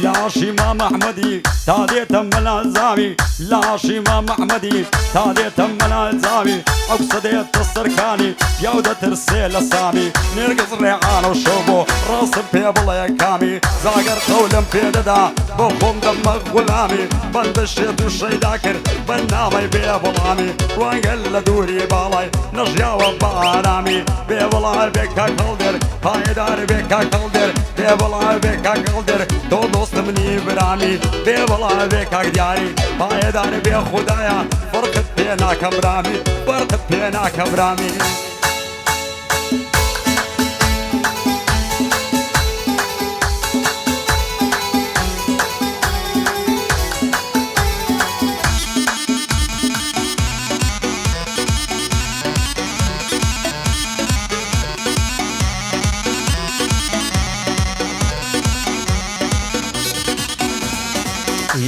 لاشی ما محمدی تا دێتە مەلازاوی لاشی ما محمدی تا دێتە مەلازاوی ئەو سەدێتە سەرکانی پیاو دەترسێ لە سامی نێرگز ڕێعانە و شەو بۆ ڕاستم پێ بڵێ کامی زاگەر قەولم پێدەدا بۆ خۆم دەمە غولامی بەندە شێت و شەیدا کرد بەرنامەی بێ بەڵامی ڕوانگەل لە دووری باڵای نەژیاوە بە ئارامی بێ بەڵای بێ کاکەڵدێر پایدار بێ کاکەڵدێر بێ بەڵای بێ کاکەڵدێر تۆ دۆستم نی برامی بێ بەڵای بێ کاکدیاری پایدار بێ خودایە فەرقت پێ ناکەم برامی فەرقت پێ ناکەم برامی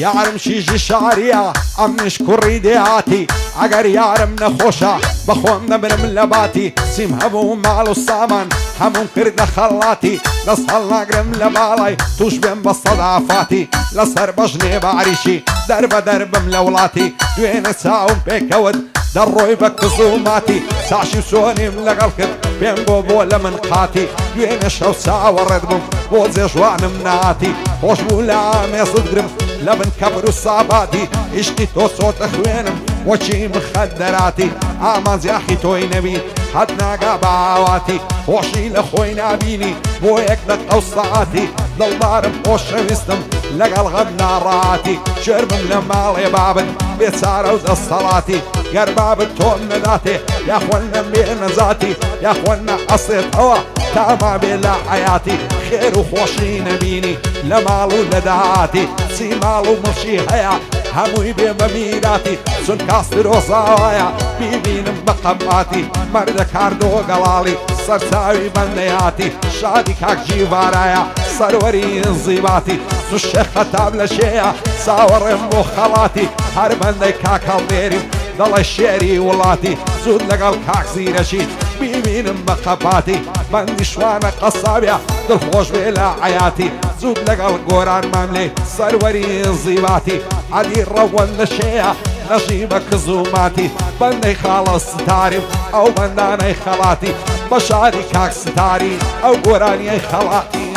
یارم شیژی شعریە ئەمنیش کوڕی دێهاتی ئەگەر یارم نەخۆشە بەخۆم دەبرم لە باتی سیم هەبوو ماڵ و سامان هەموم کردە خەڵاتی دەست هەڵناگرم لە باڵای توش بێم بە سەدافاتی لەسەر بەژنێ باریشی دەربە دەربم لە وڵاتی دوێنە چاوم پێکەوت دەڕۆی بە کزوماتی ساشی و سۆنیم لەگەڵ کرد پێم بۆ لە من قاتی دوێنە شەو چاوەڕێت بووم بۆ جێژوانم ناتی خۆش بوو لە ئامێزت گرم لە من کەبر و ساباتی عیشقی تۆ چۆتە خوێنم وەچی مخەدەراتی ئامانزیاخی تۆی نەبی هەت ناگا بە ئاواتی خۆشی لە خۆی نابینی بۆ یەک دەقە و سەعاتی دڵدارم خۆشەویستم لەگەڵ غەم ناڕاتی شێربم لە ماڵێ بابن بێچارە و دەسەڵاتی گەر بابت تۆم نەداتێ یاخۆن نەمبێ نەزاتی یاخۆن نە ئەسێتەوە تاما بێ لە حیاتی خێر و خۆشی نەبینی لە ماڵ و لە داهاتی چی ماڵ و مەشی هەیە هەمووی بێمە میراتی چون کاسترۆزاوایە بیبینم بە قەماتی مەردە کاردۆ گەڵاڵی سەرچاوی بەندەیاتی شادی کاک جیوارایە سەروەری زیباتی سوشە خەتاب لە شێیە چاوەڕێم بۆ خەڵاتی هەر بەندەی کاک هەڵدێریم دەڵێ شێری وڵاتی زود لەگەڵ کاک زیرەشی بیبینم بە قەپاتی بەندی شوانە قەساویە دڵخۆش بێ لە حیاتی زود لەگەڵ گۆران ماملێ سەروەری زیباتی عەلی ڕەوەن لە شێیە نەژی بە کزوماتی بەندەی خاڵە ستاریم ئەو بەندانەی خەڵاتی بە شاری کاک ستاری ئەو گۆرانیەی خەڵاتی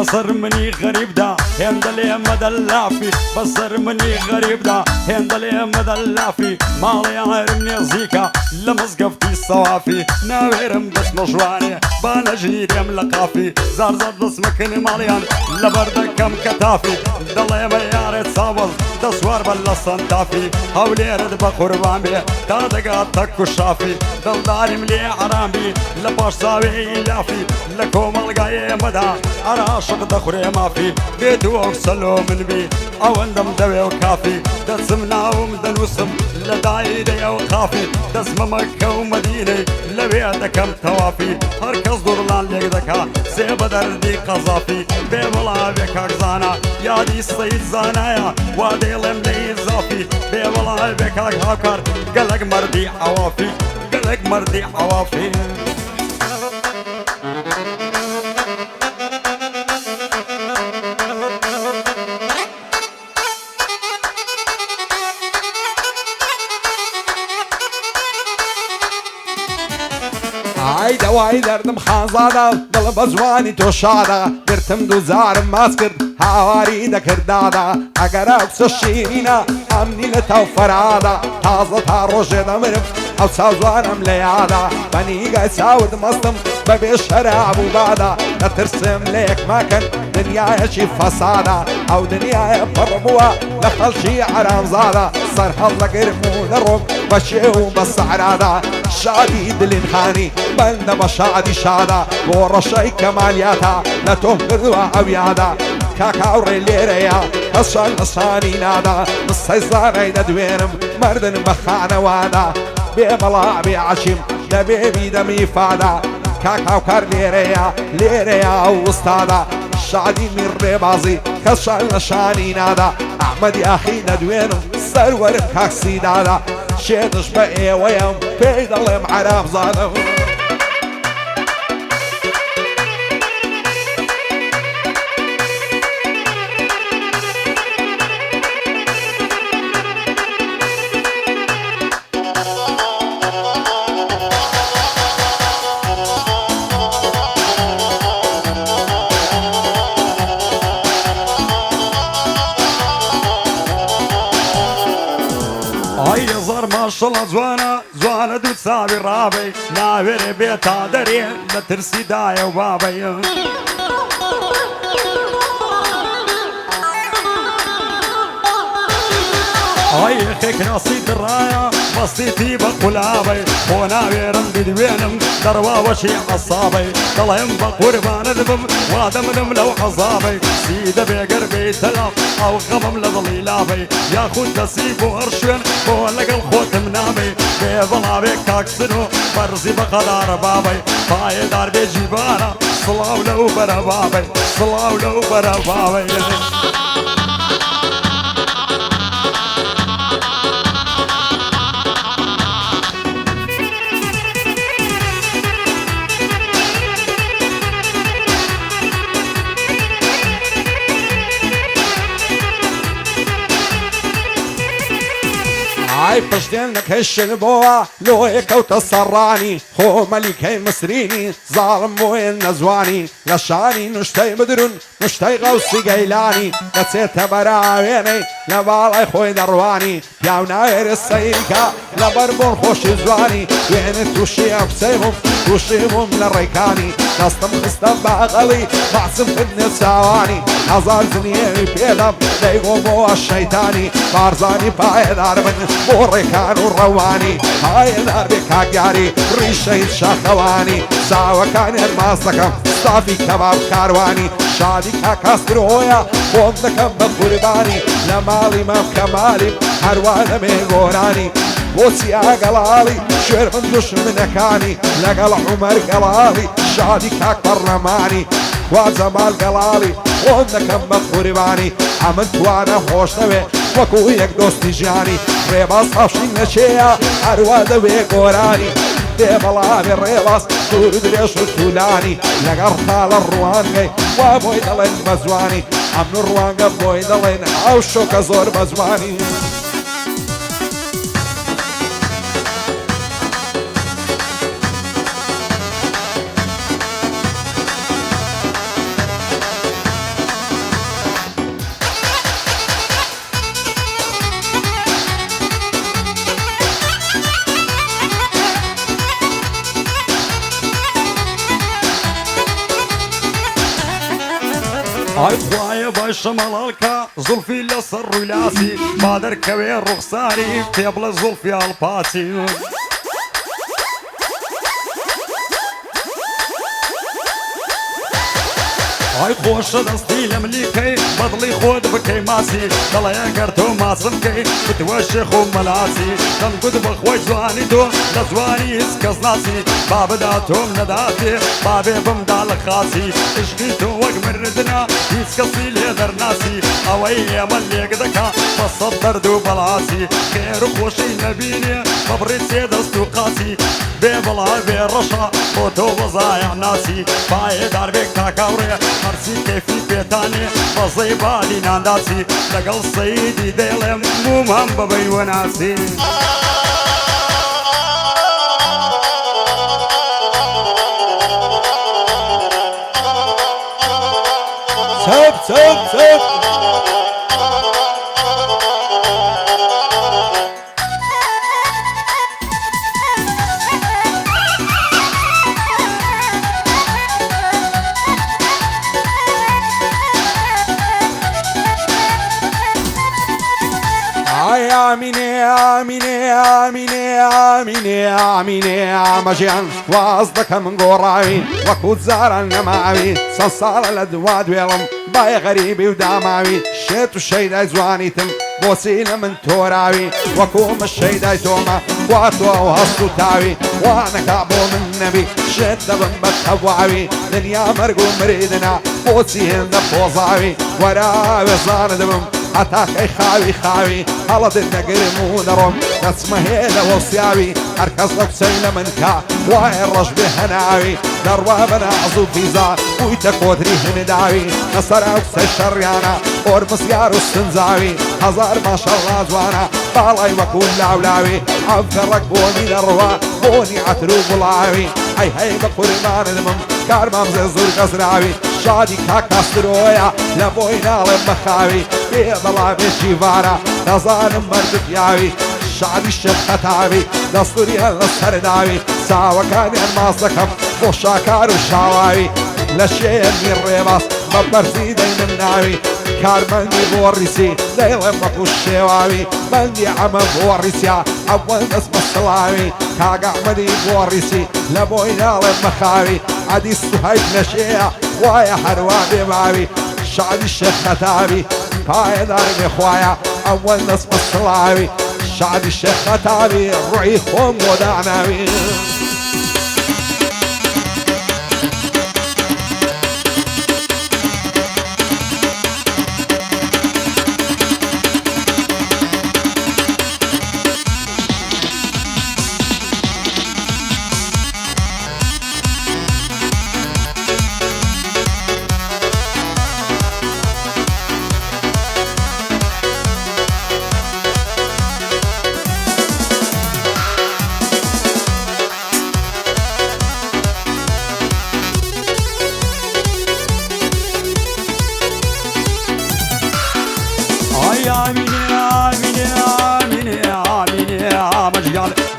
بەسەر منی غەریبدا هێندە لێ مەدەلافی بەسەر منی غەریبدا هێندە لێ مەدەلافی ماڵی عێرم نێزیکە لە مزگەفتی سەوافی ناوێرم دەستمە ژوانێ با نەژیرێم لە قافی زارزەر دەستمەکەنی ماڵیان لە بەردەکەم کەتافی دەڵێمە یارێ چاوەز دەسوار بە لە سەنتافی هەولێرت بە قوربان بێ تا دەگاتە کوشافی دڵداریم لێ عەرامی لە پاش چاوێی لافی لە کۆمەڵگای ئێمەدا عاشق دەخورێ مافی بێت و ئەو سەلۆ من بی ئەوەندەم دەوێ و کافی دەچم ناوم دەنووسم لە دایرەیە و قافی دەچمە مەککە و مەدینەی لەوێ دەکەم تەوافی هەر کەس دوڕڵان لێک دەکا سێ بە دەردی قەزافی بێ وەڵاوێ کاکزانە یادی سەید زانایە وا دێڵێم لە ئیزافی بێ وەڵاوێ کاک هاوکار گەلک مەردی ئەوافی گەلک مەردی ئەوافی ئای دەوای دەردم خانزادە دڵە بە جوانی تۆ شادە گرتم دووزارم ماچ کرد هاواری دەکردادا ئەگەرە قسە شیرینە ئەمنی لە تاو فەرادا تازە تا ڕۆژێ دەمرم ئەو چاو جوانم لە یادا بەنیگای چاوت مەستم بەبێ شەراب و بادا دەترسم لە یەکماکەن دنیایەکی فەسادا ئەو دنیایە پڕ بووە لە خەڵکی حەرامزادە سەر هەڵ دەگرم و دەڕۆم بە شێو و بە سەعرادا شادی دلین خانی بەندە بە شادی شادا بۆ ڕەشەی کەمالیاتە لە تۆم کردووە ئەو یادا کاکاوڕێ لێرەیە هەشان نەشانی نادا سەیزانەی دەدوێنم مردن بە خانەوادا بێبەڵا بێ عەشیم لە بێبی دەمی فادا کاکاوکار لێرەیە وستادا شادی من ڕێبازی کەسشان لە شانی نادا ئەحمەدی ئاخی نەدوێنم سەروەرم کاکسی دادا شێدش بە ئێوەیەم پێی دەڵێم عەراب زانم ماشەڵە جوانە دوو چاوی ڕابەی ناوێرێ بێتا دەرێ لە ترسی دایە و بابەیە خێکناسی دڕایە بەستیتی بە قولابەی بۆ ناوێرم بدوێنم دەڕواوەشی عەسابەی دەڵێم بە قوربانە دبم وا دەمنم لەو عەزابەی سی دەبێگەر بێتەلا ئەو غەمم لە دڵی لابەی یاخود دەسی بۆ هەر شوێن بۆ لەگەڵ خۆتم نابەی بێ بەڵاوێ کاکسن و بەرزی بە قەدارە بابەی پایەدار بێ جیبانە سڵاو لەو بەرە بابەی سڵاو لەو بەرە بابەی ئای پشتێن دەکەشن بۆوە لۆیە کەوتە سەڕانی خۆ مەلیکەی مسرینی زاڵم بۆیە نەزوانی لە شانی نوشتەی بدرون نوشتەی غەوسی گەیلانی دەچێتە بەراوێنەی لە باڵای خۆی دەڕوانی پیاو ناوێرە سەیرکە لەبەر بۆن خۆشی جوانی وێنە تووشی ئەفسەیمم تووشیمم لە ڕێکانی دەستم خستە باغەڵی باسم کردنە چاوانی هەزار زنیێوی پێدەم دەیگۆم بۆوە شەیتانی بارزانی پایەدار بن بۆ ڕێکان و ڕەوانی پایەدار بێ کاکیاری ڕیشەی شاخەوانی چاوەکان هەرماس دەکەم ستافی کەباب کاروانی شادی کاکاسترۆیە بۆم دەکەم بە قوربانی لە ماڵی مەم کەمالی هەروە دەمێ گۆرانی بۆچی ئاگەڵاڵی شوێر من دوشمنەکانی لەگەڵ عومەر گەڵاڵی شادی کاک پەڕلەمانی وا جەمال گەڵاڵی خۆم دەکەم بە قوربانی ئەمن توانە خۆش نەوێ وەکو یەک دۆستی ژیانی ڕێباز هەفشین نەچێیە هەروە دەوێ گۆرانی دێبەڵاوێ ڕێباز دوور درێژ و توولانی لەگەڵ خاڵە ڕوانگەی وا بۆی دەڵێن بە جوانی ئەمن ڕوانگە بۆی دەڵێن ئەو شۆکە زۆر بە جوانی ئای خوایە باشە مەڵالکە زولفی لەسەر ڕوولاسی با دەرکەوێ ڕوخساری پێ بڵە زولفی هەڵپاچی ئای خۆشە دەستی لە ملیکەی بەدڵی خۆت بکەی ماسی دەڵێ ئەگەر تۆ ماسم کەی بتوە شێخ و مەلاسی دەمگوت بە خۆی جوانی تۆ لە جوانی هیچ کەس ناسی با بدا تۆم نەداتێ با بێ بمدا لە خاسی عشقی تۆ وەک مردنا هیچ کەسی لێ دەرناسی ئەوەی ئێمە لێک دەکا بە سەد دەرد و بەڵاسی خێر و خۆشی نەبینێ بە بڕێ سێ دەست و قاسی بێ بەڵا بێ ڕەشە بۆ تۆ وەزایە ناسی پایەدار بێ کاکاوڕێ هەرچی کەفی پێتانێ بەزەی بالی نانداسی لەگەڵ سەیدی دێڵێم موم هەم بەبەی وەناسی چەپ چەپ چەپ ئامینێ آمینێ آمینێ آمینێ آمینێ ئامەژیان واز دەکەم من گۆڕاوی وەکو جاران نەماوی چەند ساڵە لە دوا دوێڵم بای غەریبی و داماوی شێت و شەیدای جوانیتم بۆچی لە من تۆراوی وەکو مشەیدای تۆمە خواتۆ و هەست و تاوی وانەکا بۆ من نەبی شێت دەبم بە تەواوی دنیا مەرگ و مریدنە بۆچی هێندە پۆزاوی وەراوێ زانە دەبم هەتاکەی خاوی خاوی هەڵەتت نەگرم و نەڕۆم دەچمە هێلەوە و سیاوی هەرکەس لە کوچەی لە من کا وایە ڕەش بێ هەناوی دەڕوا بە ناز و فیزا بوویتە کۆتری هەنێداوی لەسەر ئەو قسەی شەڕیانە ئۆرمسیار و سنجاوی هەزار ماشەڵڵا جوانە باڵای وەکو لاولاوی ئەو گەڕەک بۆنی دەڕوا بۆنی عەتر و گوڵاوی هەی هەی بە قوربانتمم کارمام زێ زۆر گەزراوی شادی کاکاسترۆیە لە بۆی ناڵێم بەخاوی بێ بەڵامێکی وارە نەزانم مەردت یاوی شادی شێت خەتاوی دەستوریان لە سەرداوی چاوەکانیان ماز دەکەم بۆ شاکار و شاواوی لە شێرنی ڕێباس بە بەرزی دەینم ناوی کارمەندی بۆ ڕیسی دەیڵێم وەکو شێواوی بەندی ئەمە بۆ ڕیسیا ئەوەن دەست بە سڵاوی کاگەحمەدی بۆ ڕیسی لە بۆی ناڵێم بەخاوی عەدی سوهەیب نەشەیە وایە هەروە بێماوی شادی شێت خەتاوی پایەدار بێخوایە ئەوەن دەست بە سڵاوی شادی شێت خەتاوی ڕووی خۆم بۆ داناوی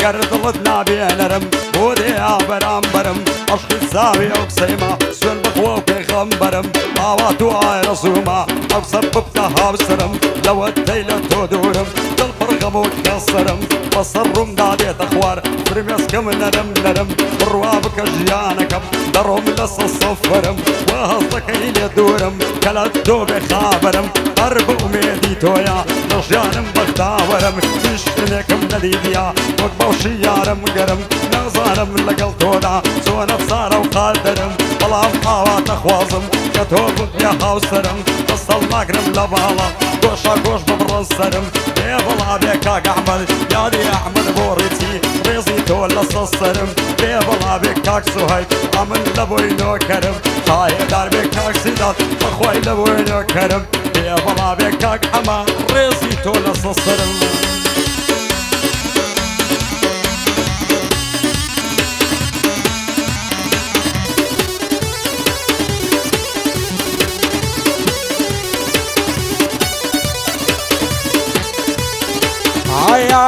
گەردڵت نابێنەرم بۆ دێیا بەرامبەرم عەشقی چاوی ئەو قسەیمە سوێن بخۆ و پێغەمبەرم ئاوا تو ئایرەزوومە ئەو سەر ببتە هاوسرم لەوە تەی لە تۆ دوورم دڵ پڕ غەم و کەسەرم بەسەر ڕوومدا دێتە خوار فرمێسکەم نەرم نەرم بڕوا بکە ژیانەکەم دەڕۆم لەسە سەفەرم وە هەز دەکەی لێ دوورم کە لە تۆ بێ خابەرم هەر بە ئومێدی تۆیە لە ژیانم بەختاوەرم هیچکردێکم نەدیدیە وەک بەوشی یارم گەرم نازانم لەگەڵ تۆدا چۆنە سارە و قال دەرم بەڵام ئاواتە خوازم کە تۆ ببێ هاوسەرم دەستەڵ ناگرم لە باڵە گۆشە گۆش ببڕۆ سەرم بێ بەڵا بێ کاک ئەحمەد یادی ئەحمەد بۆ ڕیچی ڕێزی تۆ لەسە سەرم بێ بەڵا بێ کاک سوهەیب ئەمن لە بۆی نۆکەرم شایەدار بێ کاک سیدات بەخوای لە بۆی نۆکەرم بێ بەڵا بێ کاک ئەمە ڕێزی تۆ لەسە سەرم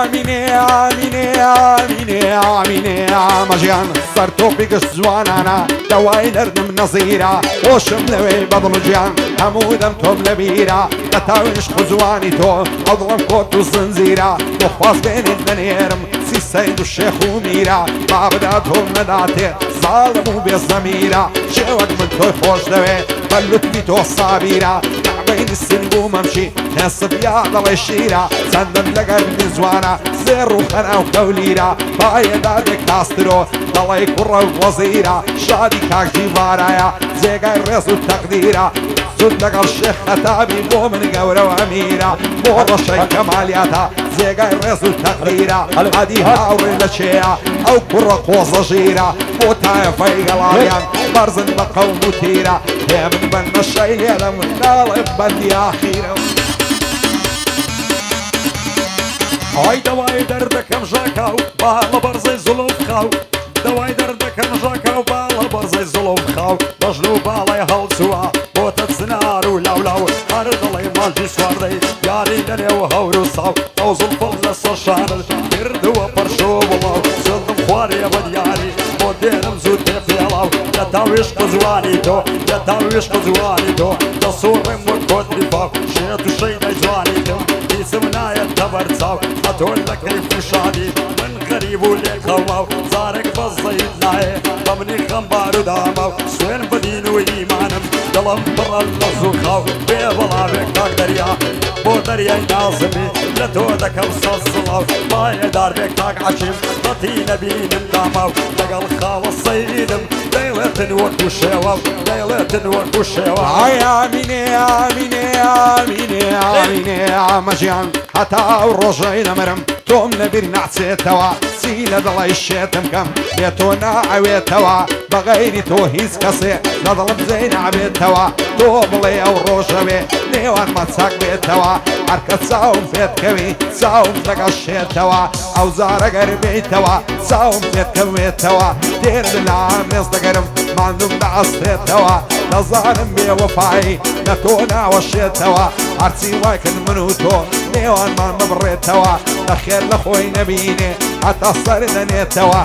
ئامینێ ئامینێ ئامینێ ئامینێ ئامەژیان سەر تۆپی گشت جوانانە دەوای نەردم نەزیرە خۆشم لەوێی بەدڵ گیان هەموو دەم تۆم لە بیرە لە تاویش خوجوانی تۆ ئەوڵم کۆت و زنجیرە بۆ خواز بێنێت نەنێرم سی سەید و شێخ و میرە بابدا تۆم نەداتێ ساڵم و بێ زەمیرە شێوەک من تۆی خۆش دەوێ بە لوتمی تۆ سابیرە بەینی سنگ و مەمشی نێسبیا دەڵێ شیرە چەندم لەگەرنی جوانە زێڕ و خەنە و کەولیرە پایەدارێک کاسترۆ دەڵێ کوڕە و وەزیرە شادی کاکژی وارایە جێگای ڕێز و تەقدیرە زود لەگەڵ شێخ خەتابی بۆ من گەورە و ئەمیرە بۆ ڕەشەی کەمالیاتە جێگای ڕێز و تەقدیرە هەدی هاوڕێ لە چێیە ئەو کوڕە قۆزە ژیرە بۆ تایەفەی گەڵاڵیان بەرزن بە قەوم و تیرە هێ من بەن مەشەی لێرە من ناڵێ بەندی ئاخیرە ئای دەوای دەردەکەم ژاکاو باڵە بەرزەی زوڵم خاو دەوای دەردەکەم ژاکاو باڵە بەرزەی زوڵم خاو بەژن و باڵای هەڵچووە بۆتە چنار و لاولاو هەر دەڵێ ماژی سواردەی یاری لەنێو هەور و ساو ئەو زوڵفڵ لەسەر شانت کردووە پەرشۆ بڵاو سندم خوارێ بە دیاری بۆ دێنم زوو تێ پێڵاو لە تاویش قزوانی تۆ لە تاویش قزوانی تۆ دەسوڕێم وەک کۆتری پاو شێت و شەیدای جوانی تم سمناية تبرزاو هتقول لك كيف شادي من غريب وليك هواو زارك بالزيد ناي ضمني خنبار ودامو سوين بدين وإيمانم دلم برا اللزوخاو بيبلا بك دريا بو دريا نازمي لتودك وصصلاو باي دار بك تاك عشم رتي نبينم دامو لقل خاو الصيدم ليلة وكوشيواو ليلة وكوشيواو يا ميني يا ميني يا ميني يا ميني يا مجيان حتى الرجعين مرم توم نبير نعسيتوا سيلة ضل الشيتم كم بيتونا عويتوا بغيري تو هيز كسي نظلم زين عبيتوا تو بلي او روشوي نيوان ما تساق بيتوا عركة ساوم فيت كوي ساوم تقشيتوا او زارة قربيتوا ساوم فيت كويتوا دير بالعام نصدقرم ما عندهم نعصيتوا نظالم بي وفاي نتونا وشيتوا عرسي واكن منوتو نيوان ما مبريتوا نخير لخوي نبيني حتى صرنا نيتوا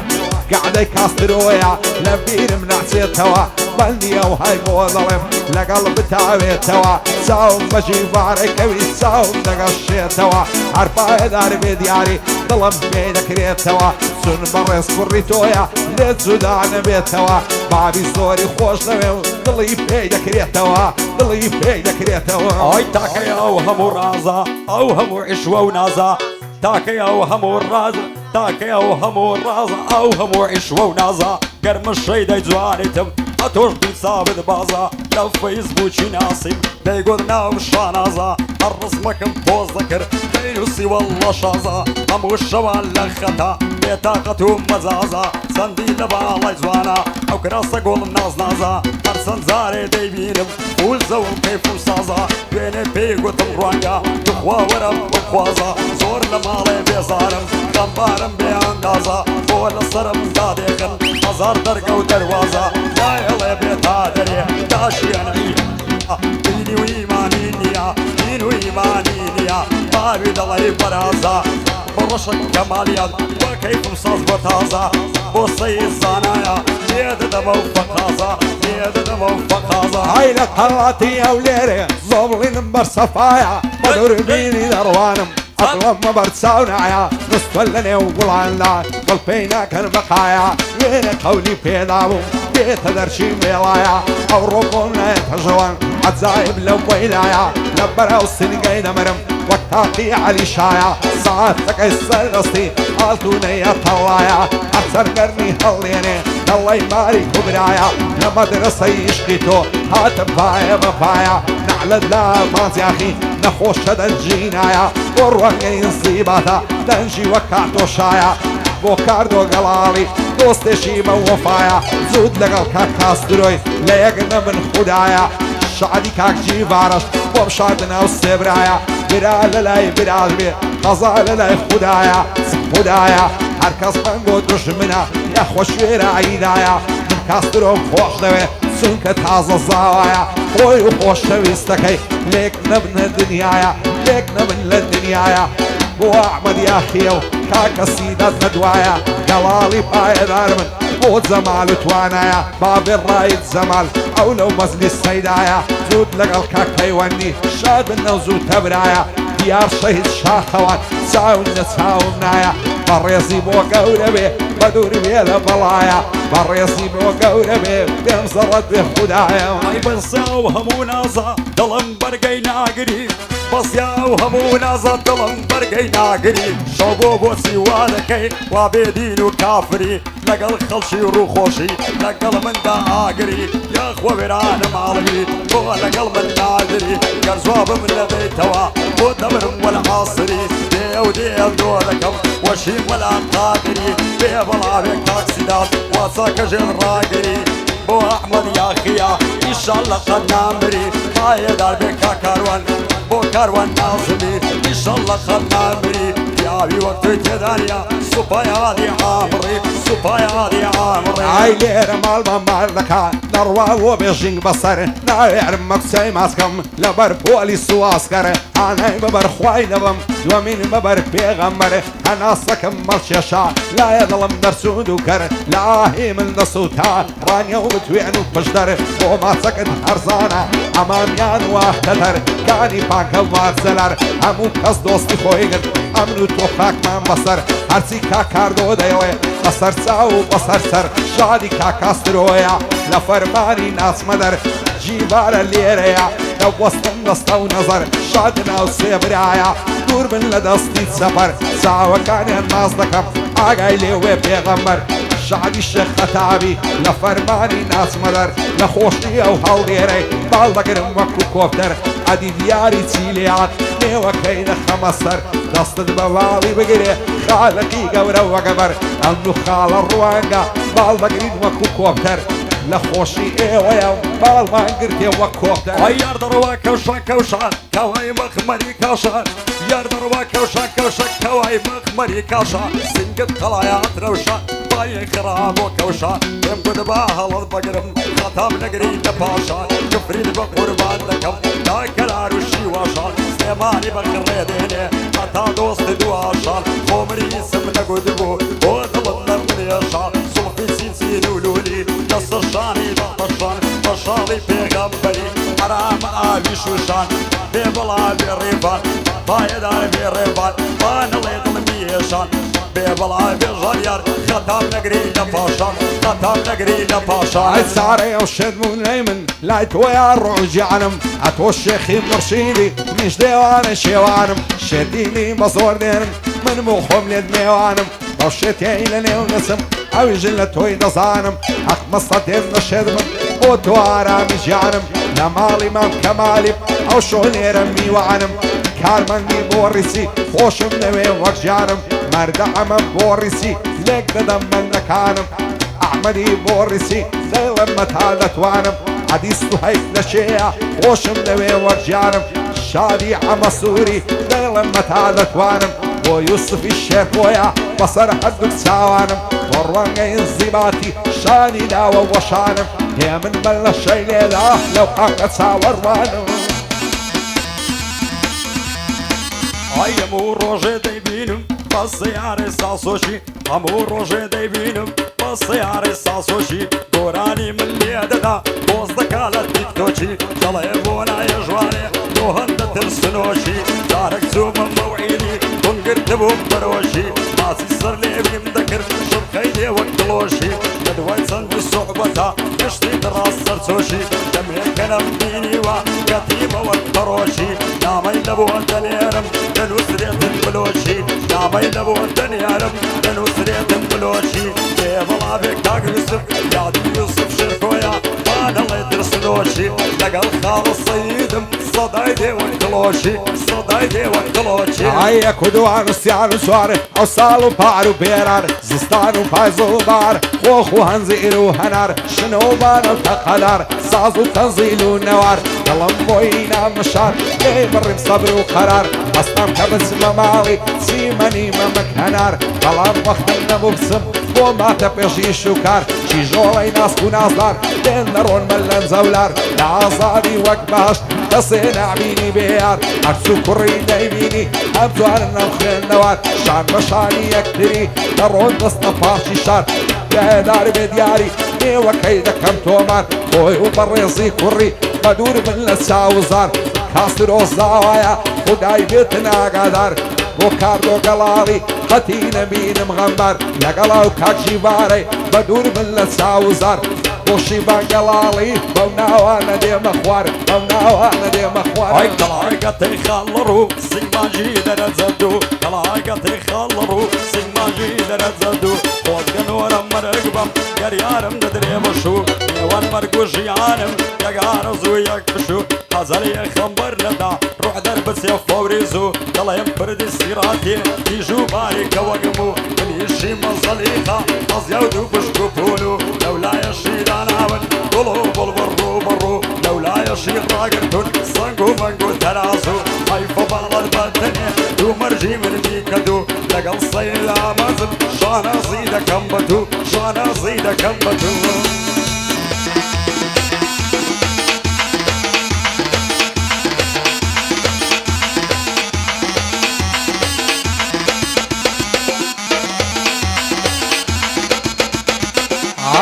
قاعد يكاسترويا لبير من عسيتوا بلني او هاي مو ظلم لقلب تاويتوا ساوم بجي بارك ويساوم دقشيتوا عرفا دار بدياري ظلم بيدك ريتوا سن برس كريتويا لتزودان بيتوا بابي صوري خوش نوي ضلي بيدك ريتوا ضلي بيدك ريتوا اي تاكي او همو رازا او همو عشوة ونازا تاكي او همو رازا تاكي او همو رازا او همو عشوة ونازا قرم الشيدة جوانيتم اتوش بي ثابت بازا لو فيسبوكي ناسم بيقولنا وشانازا الرسمك مبوز ذكر بيوسي والله شازا همو الشوال لختا بيتاقتهم مزازا سندي لبا الله جوانا او كراسة قول الناس نازا ارسن زاري ديبينم والزول كيف وسازا بيني بيقو تمروانيا تخوا ورم بخوازا زور لمالي بيزارم خنبارم بياندازا بول الصرم زاديخن هزار درقة ودروازا لا يلي بيتا دري داشي انعي ديني وإيماني نيا دين وإيماني نيا بابي دلي برازا برشك كماليات وكيف مصاص بتازا بوصي الزانايا زيادة دمو فقازا زيادة دمو فقازا هاي لك هلاتي يا وليري زوبلين برصفايا بدور بيني دروانم أقلم برتساونايا نستولني وقلعنا قلبينا كان بقايا وين قولي بيداوم بيت درشي ميلايا أو ربونا يتحجوان عزايب لو ويلايا لبرا وسنقايد مرم وقتاقي علي شايا ساعتك السلسطي قالتوني يا طلايا أكثر قرني هليني الله يماري كبرايا لمدرسة يشقيتو هاتم بايا بفايا نعلد لا ماز يا أخي نخوش دنجينايا ورواني نصيباتا دنجي وكعتو شايا بوكاردو قلالي دوست شيما وفايا زود لقل كاكاستروي ليقنا من خدايا شعدي كاك جيفارش ومشادنا والسبرايا برال لاي برال بي غزال لاي خدايا خدايا هركز منقو دشمنا يا خوشوير عيدايا من كاسترو خوش دوي سنك تازا الزاوايا خوي وخوش دويستكي ليك نبن الدنيايا ليك نبن الدنيايا بو احمد يا خيو كاكا سيدة ندوايا قلالي باي دارمن بود زمال توانايا باب الرايد زمال او لو مزلي السيدايا زود لقل كاكا يوني شاد النوزو تبرايا ديار شهيد شاخوان ساون نساونايا بريسي بو قوربي بدوري بيلا بلايا بريسي بو قوربي بمزرد بخدايا اي بس يا وهمو نازا دلم برقينا قريب بس يا وهمو نازا دلم برقينا قريب شوقو بوسي وادكي وابيدين وكافري لقل خلشي وروخوشي لقل من دا آقري يا اخوة بيران مالبي هو لقل من نادري قرزواب من لبيتوا ودمر والعاصري ديو ديو دولكم وشيم ولا قادري بيبلا بك تاكسيدات واساك جن راقري بو احمد يا خيا ان شاء الله قد نامري هاي دار بك كاروان بو كاروان ناظمي ان شاء الله قد نامري يا بي وقت تدانيا صبايا دي عامري سوپایانی عامڕێ ئای لێرە ماڵمە مار دەکات دەڕوا بۆ بێژنگ بەسەر ناوێرم مەکسەی ماسکەم لەبەر پۆلی سواسکەرە ئانای بەبەر خوای دەبم دووەمین بەبەر پێغەمبەر هەناسەکەم مەڵچێشا لایە دڵم دەرچوو دووکەر لە ئاهی من دەسووتا ڕانیە و بتوێن و پشدەر بۆ ماچەکەت هەرزانە ئەمامیان واختەتەر کانی پاکە وارزەلار هەموو کەس دۆستی خۆی گرت ئەمن و تۆ خاکمان بەسەر هەرچی کاکاردۆ دەیەوێ بەسەر چاو و بەسەر سەر شادی کاکاسترۆیە لە فەرمانی ناسمەدەر جیبارە لێرەیە دەوەستم دەستە و نەزەر شاد ناو سێبرایە دوور بن لە دەستی سەفەر چاوەکانیان ناز دەکەم ئاگای لێوێ پێغەمبەر شادی شێخ خەتابی لە فەرمانی ناسمەدەر لە خۆشی ئەو هەڵدێرەی باڵ دەگرم وەکو کۆپتەر ئەدی دیاری چیلیات نێوەکەی دەخەمە سەر دەستت بە باڵی بگرێ خالەکی گەورە وەگەبەر ئەم و خاڵە ڕوانگە باڵ دەگرین وەکو کۆپتەر لە خۆشی ئێوەیە باڵمان گرتێ وەک کۆپتەر ئەی یار دەڕوا کەوشە کەوشان کەوای مەخمەری کاشان یار دەڕوا کەوشە کەوشە کەوای مەخمەری کاشان سنگت قەڵایات ڕەوشان پایە خرابۆ کەوشان پێم گوت با هەڵت بەگرم خەتام نەگری لە پاشان کفرین بە قوربان دەکەم تا کەرار و شیواشان سلێمانی بەخڕێ دێنێ هەتا دۆستی دواشان خۆمری سم نەگوت بوو بۆ دڵت نەمنێشان سوڵفی سینسین و لولی دەستە شانی بەخشان بەشاڵی پێغەمبەری حرامە ئاوی شوشان بێ بەڵا بێ ڕێبان پایەدار بێ ڕێبان بانەڵێ دڵمیێشان بێ بەڵا بێ ژەریار خەتام نەگری لە پاشان خەتام نەگری لە پاشان ئەی سارەی ئەو شێدمونەی من لای تۆیا ڕۆژیانم ئەتۆ شێخی مرشیدی میش دێوانە شێوانم شێدینی بە زۆر دێنم من بۆ خۆم لێت میێوانم ئەو شێتیایی لە نێو نەسم ئەویژن لە تۆی دەزانم حەق مەستەتێن نەشێد من بۆ تۆ ئارامی ژیانم لە ماڵی مام کەمالی ئەو شۆنێرە میوانم کارمەندی بۆ ڕیسی خۆشم نەوێ وەک ژیانم مەردە ئەمە بۆ ڕیسی لێک دەدەم بەندەکانم ئەحمەدی بۆ ڕیسی دەڵم مەتا دەتوانم حەدیس و هەیت نەشەیە خۆشم دەوێ وەک ژیانم شادی ئەمە سووری دەڵم مەتا دەتوانم بۆ یوسفی شێرپۆیە بەسەر هەردوو چاوانم بۆ ڕوانگەی زیباتی شانی داوە وەشانم هێ من بەر لە شەی لێدا لەو حەقە چاوەڕوانم ئای هەموو ڕۆژێ دەیبینم بە سەیارە ساسۆشی هەموو ڕۆژێ دەیبینم بە سەیارە ساسۆشی گۆرانی من لێ دەدا پۆز دەکا لە تیکتۆکی دەڵێ بۆ نایە ژوانێ بۆ هەندە ترسنۆشی جارێک چوومە مەوعیدی تونگرتە بووم بەرۆشی ماسی سەر لێبیم دەکرد شڵقەی لێ وەک دڵۆشی لە دوای چەند سوحبەتا گەشتی دڕاست سەرچۆشی دەمێکەنەم بینیوە گەتیمە وەک بەڕۆشی نامەی لە بۆ دەنێرم دەنووسرێتم بلۆشی نامەی لە بۆ دەنێرم دەنووسرێتم بلۆشی لێ بەڵا بێ کاک یوسف یادی یوسف شێرکۆیە بانەڵێ ترسنۆشی لەگەڵ خاڵە سەیدم سەدای دێ وەک دڵۆشی سەدای دێ وەک دڵۆشی ئایە کودوان و سیان و سوار ئەو ساڵ و پار و بێرار زستان و پایز و بار خۆخ و هەنزیر و هەنار شنە و بانە و تەقەدار ساز و تەنزیل و نەوار دڵم بۆی نامشار لێ بڕیم سەبر و قەرار هەستم کە بچمە ماڵی چیمەنی مەمەک هەنار بەڵام وەختم نەبوو بچم بۆ ماتە پێشی شوکار چیژۆڵەی ناسک و نازدار دێن دەڕۆن من لەم زەولار لە ئازادی وەک باشت دەسێ نابینی بێیار هەرچوو کوڕی دەیبینی هەم جوانن ئەم خوێندنەوار شان بە شانی یەکتری دەڕۆن دەستە پاشی شار یادار بێ دیاری نێوەکەی دەکەم تۆمار خۆی و بەڕێزی کوڕی بە دوور من لە چاوزار کاسرۆز داوایە خودای بێتن ئاگادار بۆ کاردۆ گەڵاڵی قەتی نەبینم غەمبەر لەگەڵا و کاکژیوارەی بە دوور من لە چاوزار بۆشی باگەڵاڵی بەو ناوانە دێمە خوار بەو ناوانە دێمە خوار ئای کەڵاگەتەی خاڵە ڕوو سنگماژی دەرەجەدوو کەڵاگەتەی خاڵە ڕوو سنگماژی دەرەجەدوو خۆزگەنۆرە مەرگ بەم گەریارم دەدرێ بەشوو نێوان مەرگ و ژیانم یەگارە زوو یەک بشوو حەزەری خەمبەر لەدا ڕوح دەربچێ فەوری زوو دەڵێم پردی سیراتێ تیژوو باریکە وەگم و منیشی مەزەلیقا ئەزیا و دوو پشت و پول و لەولایە شیراناون گوڵ و بڵبڕ ڕوو بەڕوو لەولایە شیر ڕاگرتون سەنگ و مەنگ و تەرازو حەیفە باڵەت بەدەنێ دوو مەرجی مردی کەدوو لەگەڵ سەیدا مەزم شانەزی دەکەم بە دوو شانازی دەکەم بە دوو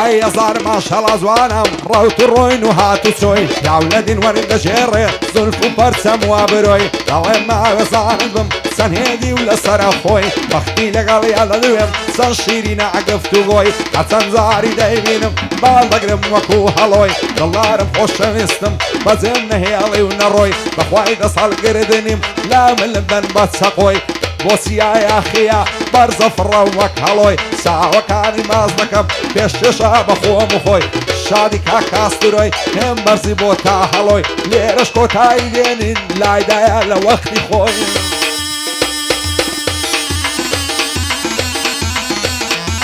هاي صار ما شاء الله زوانم روت الروين وهاتو سوي يا ولد ورد جيري زلف وبرسم وابروي طالع ما وصان بم سنهدي ولا صار خوي بختي لقالي على دوم صار شيرين عقفتو غوي حسن زاري دايمينم بالقرم وكو هلوي دلارم خوش مستم بزمنا هيالي ونروي بخواي دصال قردنم لا من لبن بتسقوي بوسيا يا خيا برزة فروك هلوي ساعة كاني مازنكم بيششا بخوم وخوي شادي كاكاستروي هم برزي بوتا هلوي ليرش كوتاي دينين لا دايا لوقتي خوي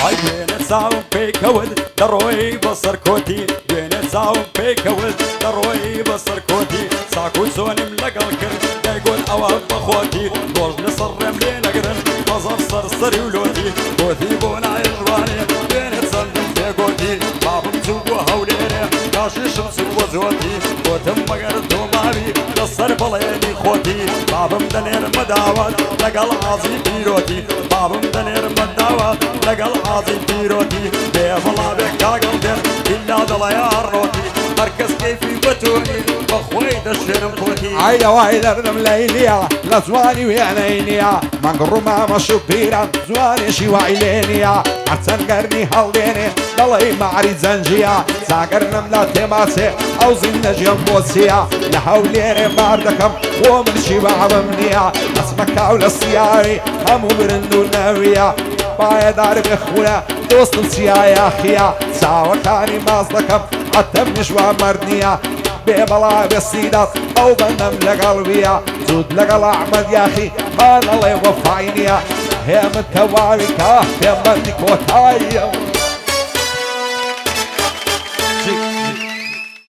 هاي بين ساوم بيكود دروي بصر كوتي بين ساوم بيكود دروي بصر كوتي ساكو سونم لقل كر يقول اواب بخوتي روج نصرم لين اقرن مزر صرصري ولوتي كوتي بونا يرواني بين تصندم بيكوتي بابم سوق هوليني كاشي شمس وزوتي كوتم مقرد ومابي نصر بليني خوتي بابم دنير مداوات لقل عظيم بيروتي بابم دنير مداوات لقل عظيم بيروتي بيفلا بكاقل در إلا دليار روتي مركز كيفي بتوعي بخوي دشرم فوتي عيدا وايدا ردم ليليا لزواني ويعنينيا منقرو ما مشو بيران زواني شي وعيلينيا حسن قرني هالديني دلي معري زنجيا ساقرنم لا تماسي او زنجي بوسيا لحوليني باردكم ومن شي بعضمنيا اسمك اول السياري همو برندو ناويا بايا دارب اخويا دوست سيايا خيا ساوى كاني مازدكم حتى بنشوى مردنيا بيبلا بالسيدات او بنم لقلبيا زود لقل احمد يا اخي قال الله يوفى عينيا هي من تواريكا هي من كوتايا